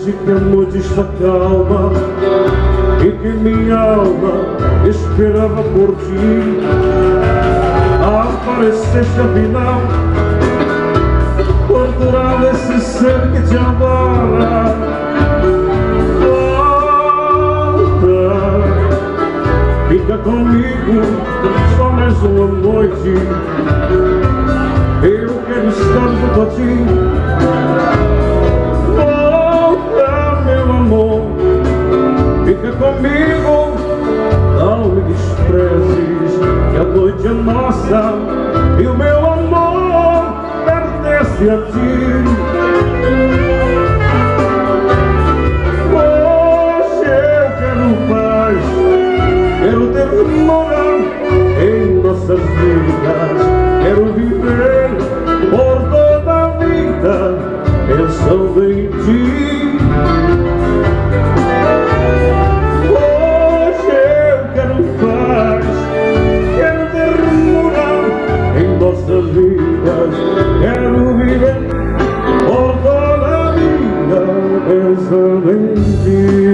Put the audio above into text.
hoje que a noite está calma e que minha alma esperava por ti. Apareceste afinal, torturado esse ser que te adora. Volta, fica comigo só mais uma noite. Eu quero estar junto a ti. Volta, meu amor, fica comigo, não me desprezes, que a noite é nossa e o meu amor pertence a ti. Hoje eu quero paz, quero ternura em nossas vidas, quero viver por toda a vida pensando em ti. Hoje eu quero paz, quero ternura em nossas vidas, quero viver por toda a vida pensando em ti.